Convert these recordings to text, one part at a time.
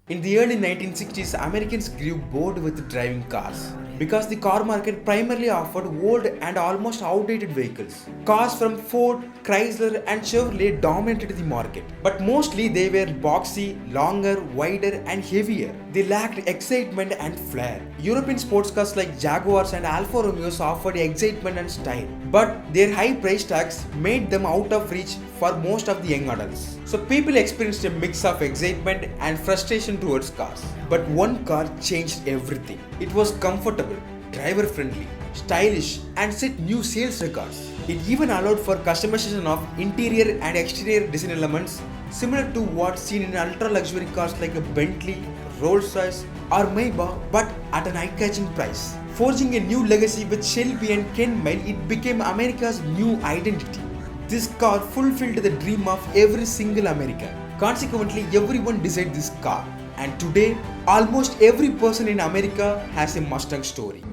In the early 1960s, Americans grew bored with driving cars because the car market primarily offered old and almost outdated vehicles. Cars from Ford, Chrysler, and Chevrolet dominated the market, but mostly they were boxy, longer, wider, and heavier. They lacked excitement and flair. European sports cars like Jaguars and Alfa Romeos offered excitement and style, but their high price tags made them out of reach for most of the young adults. So people experienced a mix of excitement and frustration towards cars. But one car changed everything. It was comfortable, driver friendly, stylish, and set new sales records. It even allowed for customization of interior and exterior design elements similar to what's seen in ultra luxury cars like a Bentley, Rolls-Royce, or Maybach, but at an eye-catching price. Forging a new legacy with Shelby and Ken Mile, it became America's new identity. This car fulfilled the dream of every single American. Consequently, everyone desired this car. And today, almost every person in America has a Mustang story.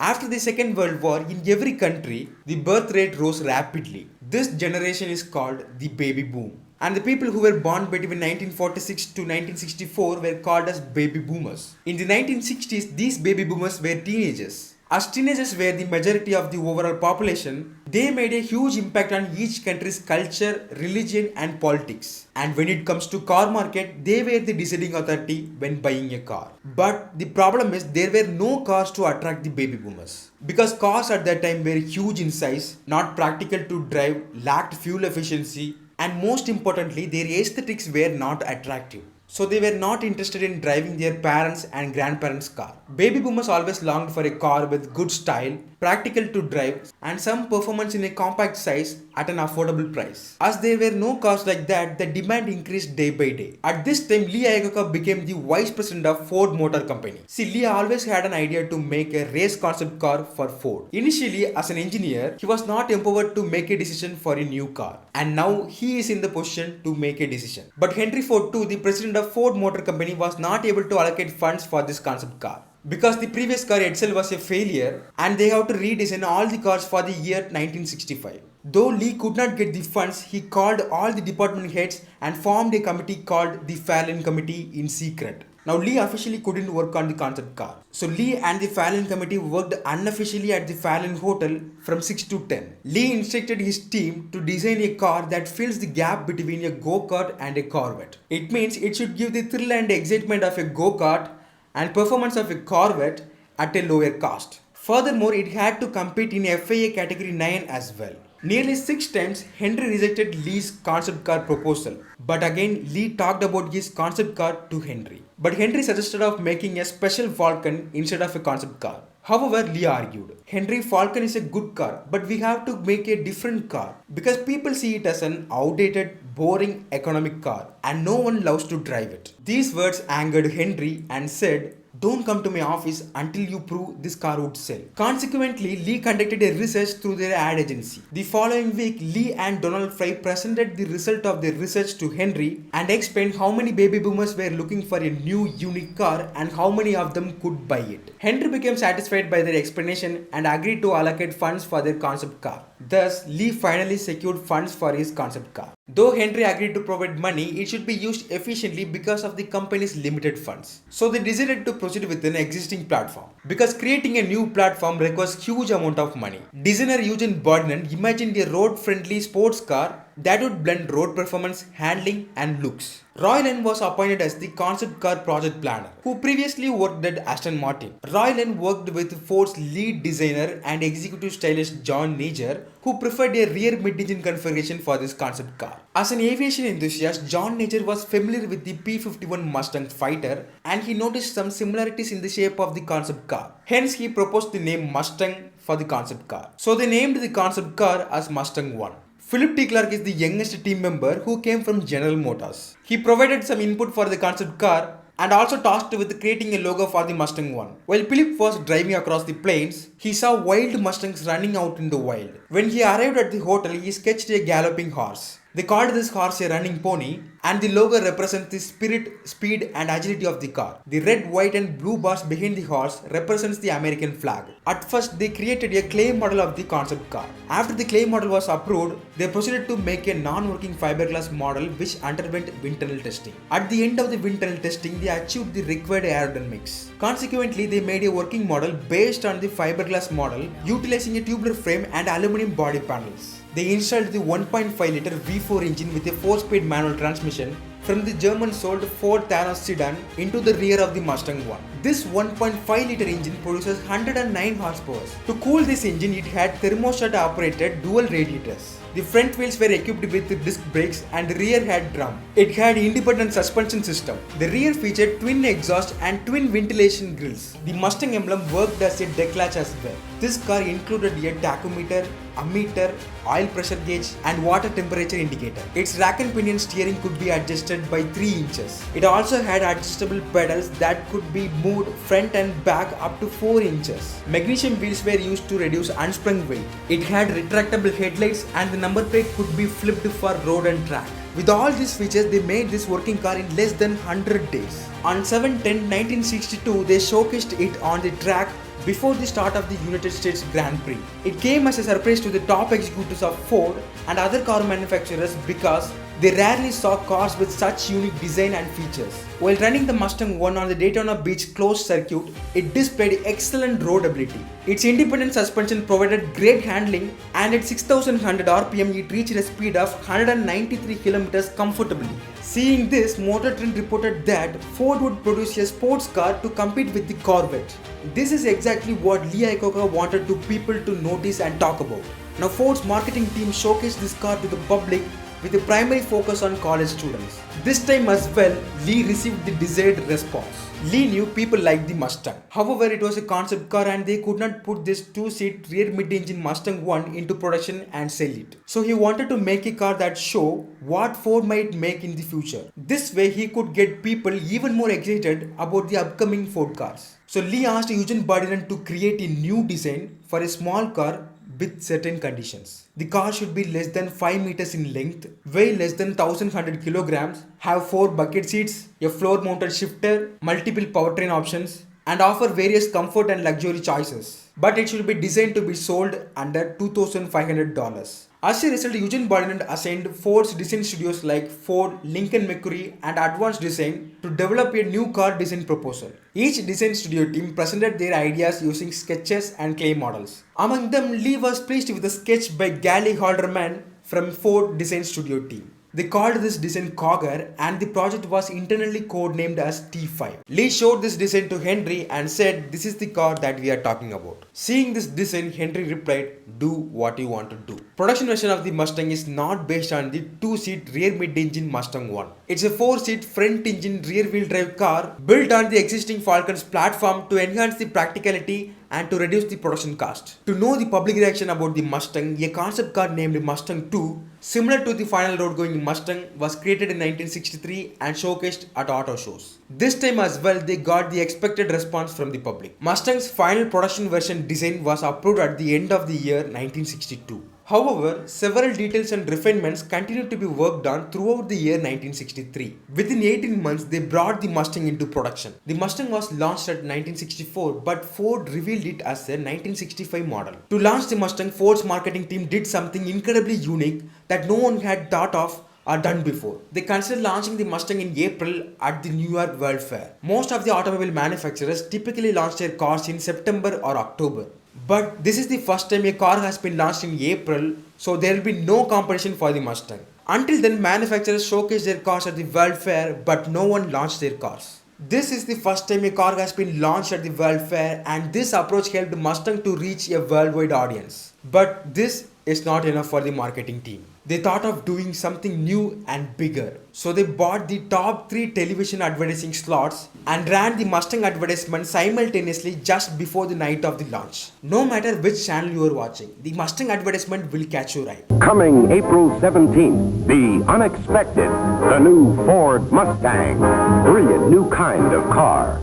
After the Second World War, in every country, the birth rate rose rapidly. This generation is called the baby boom. And the people who were born between 1946 to 1964 were called as baby boomers. In the 1960s, these baby boomers were teenagers. As teenagers were the majority of the overall population, they made a huge impact on each country's culture, religion, and politics. And when it comes to car market, they were the deciding authority when buying a car. But the problem is there were no cars to attract the baby boomers. Because cars at that time were huge in size, not practical to drive, lacked fuel efficiency, and most importantly, their aesthetics were not attractive. So they were not interested in driving their parents' and grandparents' car. Baby boomers always longed for a car with good style, practical to drive, and some performance in a compact size at an affordable price. As there were no cars like that, the demand increased day by day. At this time, Lee Iacocca became the vice president of Ford Motor Company. See, Lee always had an idea to make a race concept car for Ford. Initially, as an engineer, he was not empowered to make a decision for a new car. And now he is in the position to make a decision. But Henry Ford too, the president of Ford Motor Company, was not able to allocate funds for this concept car. Because the previous car itself was a failure and they have to redesign all the cars for the year 1965. Though Lee could not get the funds, he called all the department heads and formed a committee called the Fallon Committee in secret. Now Lee officially couldn't work on the concept car. So Lee and the Fallon Committee worked unofficially at the Fallon Hotel from 6 to 10. Lee instructed his team to design a car that fills the gap between a go-kart and a Corvette. It means it should give the thrill and excitement of a go-kart and performance of a Corvette at a lower cost. Furthermore, it had to compete in FIA Category 9 as well. Nearly 6 times, Henry rejected Lee's concept car proposal. But again, Lee talked about his concept car to Henry. But Henry suggested of making a special Falcon instead of a concept car. However, Lee argued, Henry, Falcon is a good car, but we have to make a different car because people see it as an outdated, boring economic car and no one loves to drive it. These words angered Henry and said, don't come to my office until you prove this car would sell. Consequently, Lee conducted a research through their ad agency. The following week, Lee and Donald Fry presented the result of their research to Henry and explained how many baby boomers were looking for a new unique car and how many of them could buy it. Henry became satisfied by their explanation and agreed to allocate funds for their concept car. Thus, Lee finally secured funds for his concept car. Though Henry agreed to provide money, it should be used efficiently because of the company's limited funds. So they decided to proceed with an existing platform. Because creating a new platform requires huge amount of money. Designer Eugene Borden imagined a road-friendly sports car that would blend road performance, handling, and looks. Roy Lynn was appointed as the concept car project planner, who previously worked at Aston Martin. Roy Lynn worked with Ford's lead designer and executive stylist John Niger, who preferred a rear mid-engine configuration for this concept car. As an aviation enthusiast, John Niger was familiar with the P-51 Mustang fighter and he noticed some similarities in the shape of the concept car. Hence, he proposed the name Mustang for the concept car. So they named the concept car as Mustang 1. Philip T. Clark is the youngest team member who came from General Motors. He provided some input for the concept car and also tasked with creating a logo for the Mustang 1. While Philip was driving across the plains, he saw wild Mustangs running out in the wild. When he arrived at the hotel, he sketched a galloping horse. They called this horse a running pony, and the logo represents the spirit, speed and agility of the car. The red, white and blue bars behind the horse represents the American flag. At first, they created a clay model of the concept car. After the clay model was approved, they proceeded to make a non-working fiberglass model which underwent wind tunnel testing. At the end of the wind tunnel testing, they achieved the required aerodynamics. Consequently, they made a working model based on the fiberglass model, utilizing a tubular frame and aluminum body panels. They installed the 1.5-liter V4 engine with a 4-speed manual transmission from the German-sold Ford Thanos sedan into the rear of the Mustang 1. This 1.5-liter engine produces 109 horsepower. To cool this engine, it had thermostat-operated dual radiators. The front wheels were equipped with disc brakes and the rear had drum. It had independent suspension system. The rear featured twin exhaust and twin ventilation grills. The Mustang emblem worked as a deck latch as well. This car included a tachometer, ammeter, oil pressure gauge and water temperature indicator. Its rack and pinion steering could be adjusted by 3 inches. It also had adjustable pedals that could be moved front and back up to 4 inches. Magnesium wheels were used to reduce unsprung weight. It had retractable headlights and the number plate could be flipped for road and track. With all these features, they made this working car in less than 100 days. On 7/10/1962, they showcased it on the track before the start of the United States Grand Prix. It came as a surprise to the top executives of Ford and other car manufacturers because they rarely saw cars with such unique design and features. While running the Mustang 1 on the Daytona Beach closed circuit, it displayed excellent road ability. Its independent suspension provided great handling, and at 6,100 RPM it reached a speed of 193 km comfortably. Seeing this, Motor Trend reported that Ford would produce a sports car to compete with the Corvette. This is exactly what Lee Iacocca wanted people to notice and talk about. Now Ford's marketing team showcased this car to the public with a primary focus on college students. This time as well, Lee received the desired response. Lee knew people liked the Mustang. However, it was a concept car and they could not put this 2-seat rear mid-engine Mustang 1 into production and sell it. So he wanted to make a car that show what Ford might make in the future. This way he could get people even more excited about the upcoming Ford cars. So Lee asked Eugene Bardinen to create a new design for a small car with certain conditions. The car should be less than 5 meters in length, weigh less than 1100 kilograms, have 4 bucket seats, a floor mounted shifter, multiple powertrain options, and offer various comfort and luxury choices. But it should be designed to be sold under $2,500. As a result, Eugene Bardinen assigned Ford's design studios like Ford, Lincoln McQuarrie and Advanced Design to develop a new car design proposal. Each design studio team presented their ideas using sketches and clay models. Among them, Lee was pleased with a sketch by Gally Halderman from Ford Design Studio team. They called this design Cogger and the project was internally codenamed as T5. Lee showed this design to Henry and said, "This is the car that we are talking about." Seeing this design, Henry replied, "Do what you want to do." Production version of the Mustang is not based on the 2-seat rear mid-engine Mustang 1. It's a 4-seat front engine rear wheel drive car built on the existing Falcon's platform to enhance the practicality and to reduce the production cost. To know the public reaction about the Mustang, a concept car named Mustang 2, similar to the final road-going Mustang, was created in 1963 and showcased at auto shows. This time as well, they got the expected response from the public. Mustang's final production version design was approved at the end of the year 1962. However, several details and refinements continued to be worked on throughout the year 1963. Within 18 months, they brought the Mustang into production. The Mustang was launched at 1964, but Ford revealed it as a 1965 model. To launch the Mustang, Ford's marketing team did something incredibly unique that no one had thought of or done before. They considered launching the Mustang in April at the New York World Fair. Most of the automobile manufacturers typically launch their cars in September or October. But this is the first time a car has been launched in April, so there will be no competition for the Mustang. Until then, manufacturers showcased their cars at the World Fair, but no one launched their cars. This is the first time a car has been launched at the World Fair, and this approach helped Mustang to reach a worldwide audience. But this is not enough for the marketing team. They thought of doing something new and bigger. So they bought the top 3 television advertising slots and ran the Mustang advertisement simultaneously just before the night of the launch. No matter which channel you are watching, the Mustang advertisement will catch your eye. Coming April 17th, the unexpected, the new Ford Mustang. Brilliant new kind of car.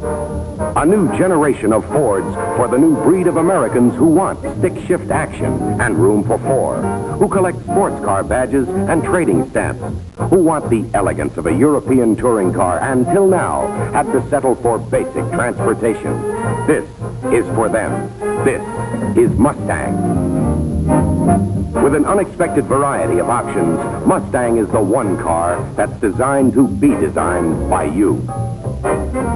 A new generation of Fords for the new breed of Americans who want stick-shift action and room for four, who collect sports car badges and trading stamps, who want the elegance of a European touring car and till now had to settle for basic transportation. This is for them. This is Mustang. With an unexpected variety of options, Mustang is the one car that's designed to be designed by you.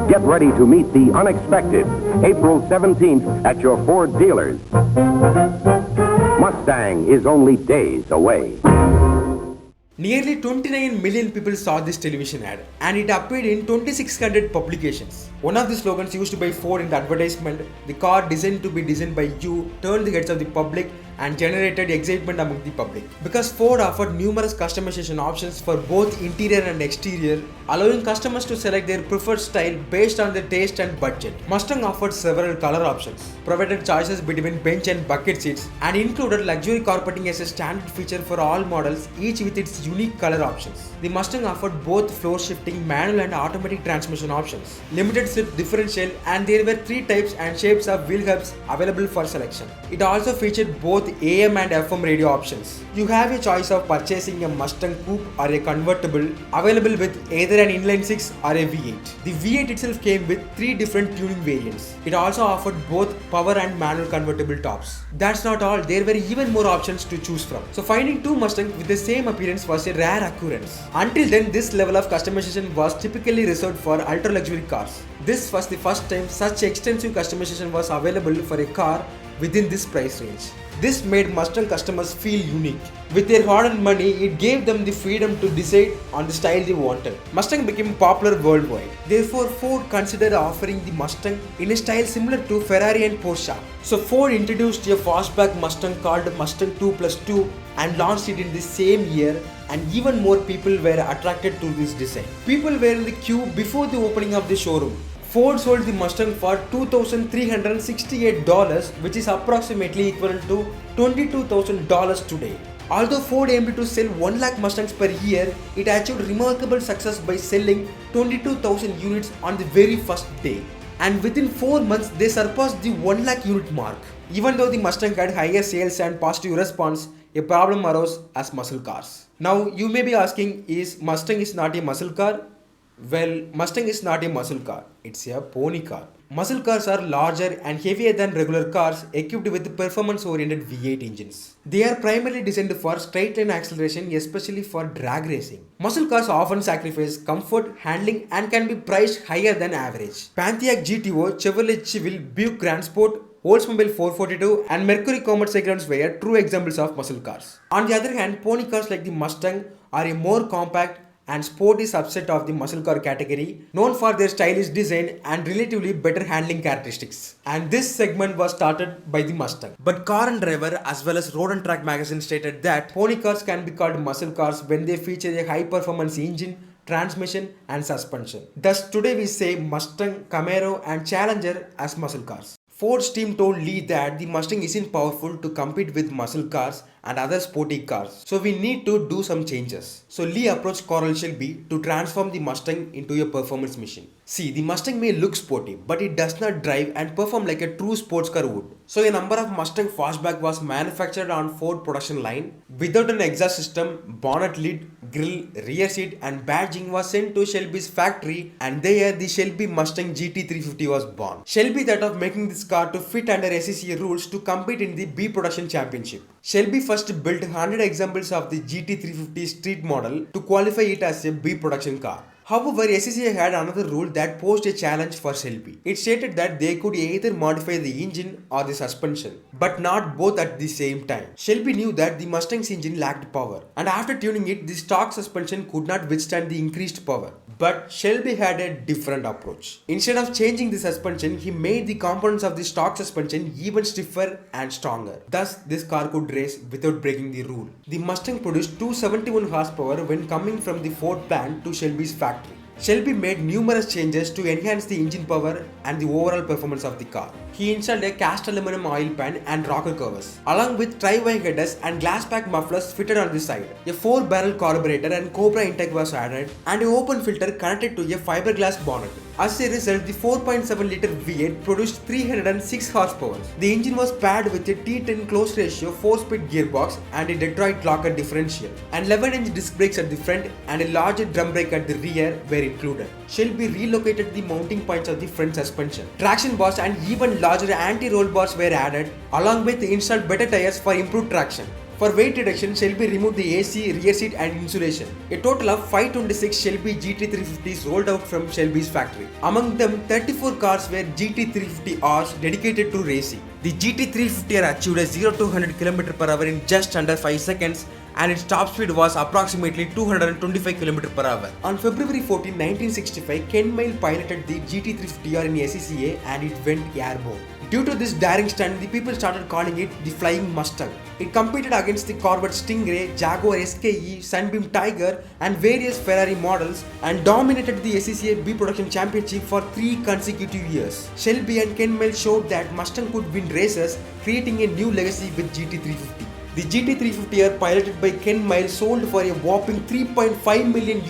Get ready to meet the unexpected April 17th at your Ford dealers. Mustang is only days away. Nearly 29 million people saw this television ad and it appeared in 2600 publications. One of the slogans used by Ford in the advertisement, "The car designed to be designed by you," turned the heads of the public and generated excitement among the public. Because Ford offered numerous customization options for both interior and exterior, allowing customers to select their preferred style based on their taste and budget. Mustang offered several color options, provided choices between bench and bucket seats, and included luxury carpeting as a standard feature for all models, each with its unique color options. The Mustang offered both floor shifting manual and automatic transmission options, limited slip differential, and there were 3 types and shapes of wheel hubs available for selection. It also featured both AM and FM radio options. You have a choice of purchasing a Mustang coupe or a convertible, available with either an inline 6 or a V8. The V8 itself came with 3 different tuning variants. It also offered both power and manual convertible tops. That's not all, there were even more options to choose from. So finding 2 Mustangs with the same appearance was a rare occurrence. Until then, this level of customization was typically reserved for ultra luxury cars. This was the first time such extensive customization was available for a car within this price range. This made Mustang customers feel unique. With their hard-earned money, it gave them the freedom to decide on the style they wanted. Mustang became popular worldwide. Therefore, Ford considered offering the Mustang in a style similar to Ferrari and Porsche. So Ford introduced a fastback Mustang called Mustang 2+2 and launched it in the same year, and even more people were attracted to this design. People were in the queue before the opening of the showroom. Ford sold the Mustang for $2,368, which is approximately equivalent to $22,000 today. Although Ford aimed to sell 1 lakh Mustangs per year, it achieved remarkable success by selling 22,000 units on the very first day. And within 4 months, they surpassed the 1 lakh unit mark. Even though the Mustang had higher sales and positive response, a problem arose as muscle cars. Now, you may be asking, is Mustang is not a muscle car? Well, Mustang is not a muscle car, it's a pony car. Muscle cars are larger and heavier than regular cars equipped with performance-oriented V8 engines. They are primarily designed for straight-line acceleration, especially for drag racing. Muscle cars often sacrifice comfort, handling, and can be priced higher than average. Pontiac GTO, Chevrolet Chevelle, Buick Grand Sport, Oldsmobile 442 and Mercury Comet Cyclones were true examples of muscle cars. On the other hand, pony cars like the Mustang are a more compact and sporty subset of the muscle car category, known for their stylish design and relatively better handling characteristics. And this segment was started by the Mustang. But Car and Driver as well as Road and Track magazine stated that pony cars can be called muscle cars when they feature a high performance engine, transmission and suspension. Thus today we say Mustang, Camaro and Challenger as muscle cars. Ford's team told Lee that the Mustang isn't powerful to compete with muscle cars and other sporty cars, so we need to do some changes. So Lee approached Coral Shelby to transform the Mustang into a performance machine. See, the Mustang may look sporty, but it does not drive and perform like a true sports car would. So a number of Mustang fastback was manufactured on Ford production line. Without an exhaust system, bonnet lid, grille, rear seat and badging was sent to Shelby's factory, and there the Shelby Mustang GT350 was born. Shelby thought of making this car to fit under SCCA rules to compete in the B production championship. Shelby first built 100 examples of the GT350 street model to qualify it as a B production car. However, SCCA had another rule that posed a challenge for Shelby. It stated that they could either modify the engine or the suspension, but not both at the same time. Shelby knew that the Mustang's engine lacked power, and after tuning it, the stock suspension could not withstand the increased power. But Shelby had a different approach. Instead of changing the suspension, he made the components of the stock suspension even stiffer and stronger. Thus, this car could race without breaking the rule. The Mustang produced 271 horsepower when coming from the Ford plant to Shelby's factory. Shelby made numerous changes to enhance the engine power and the overall performance of the car. He installed a cast aluminum oil pan and rocker covers, along with tri-wing headers and glass pack mufflers fitted on the side. A 4-barrel carburetor and Cobra intake was added, and an open filter connected to a fiberglass bonnet. As a result, the 4.7-liter V8 produced 306 horsepower. The engine was paired with a T10 close ratio 4-speed gearbox and a Detroit locker differential, and 11-inch disc brakes at the front and a larger drum brake at the rear were included. Shelby relocated the mounting points of the front suspension. Traction bars and even larger anti-roll bars were added, along with installed better tires for improved traction. For weight reduction, Shelby removed the AC, rear seat and insulation. A total of 526 Shelby GT350s rolled out from Shelby's factory. Among them, 34 cars were GT350Rs dedicated to racing. The GT350R achieved a 0 to 100 km/h in just under 5 seconds, and its top speed was approximately 225 km/h. On February 14, 1965, Ken Mile piloted the GT350R in SCCA and it went airborne. Due to this daring stunt, the people started calling it the Flying Mustang. It competed against the Corvette Stingray, Jaguar SKE, Sunbeam Tiger and various Ferrari models, and dominated the SCCA B Production Championship for 3 consecutive years. Shelby and Ken Mile showed that Mustang could win races, creating a new legacy with GT350. The GT350R piloted by Ken Mile sold for a whopping $3.5 million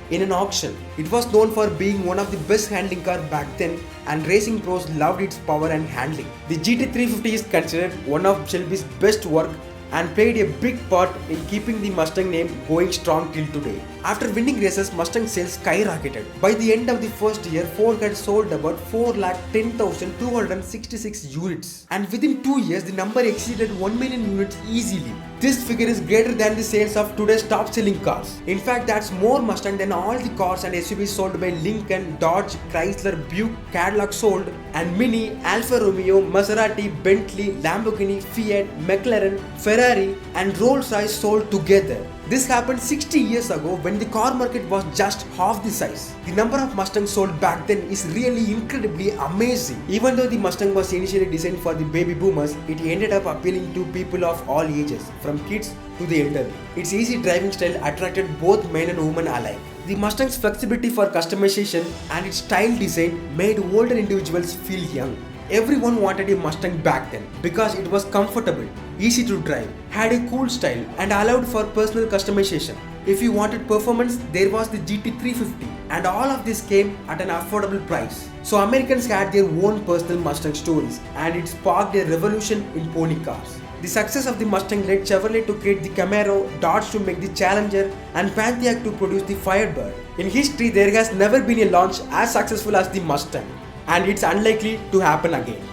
in an auction. It was known for being one of the best handling cars back then, and racing pros loved its power and handling. The GT350 is considered one of Shelby's best work and played a big part in keeping the Mustang name going strong till today. After winning races, Mustang sales skyrocketed. By the end of the first year, Ford had sold about 410,266 units, and within 2 years the number exceeded 1 million units easily. This figure is greater than the sales of today's top-selling cars. In fact, that's more Mustang than all the cars and SUVs sold by Lincoln, Dodge, Chrysler, Buick, Cadillac sold, and Mini, Alfa Romeo, Maserati, Bentley, Lamborghini, Fiat, McLaren, Ferrari, and Rolls-Royce sold together. This happened 60 years ago when the car market was just half the size. The number of Mustangs sold back then is really incredibly amazing. Even though the Mustang was initially designed for the baby boomers, it ended up appealing to people of all ages, from kids to the elderly. Its easy driving style attracted both men and women alike. The Mustang's flexibility for customization and its style design made older individuals feel young. Everyone wanted a Mustang back then because it was comfortable, easy to drive, had a cool style and allowed for personal customization. If you wanted performance, there was the GT350, and all of this came at an affordable price. So Americans had their own personal Mustang stories, and it sparked a revolution in pony cars. The success of the Mustang led Chevrolet to create the Camaro, Dodge to make the Challenger, and Pontiac to produce the Firebird. In history, there has never been a launch as successful as the Mustang, and it's unlikely to happen again.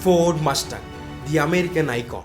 Ford Mustang, the American icon.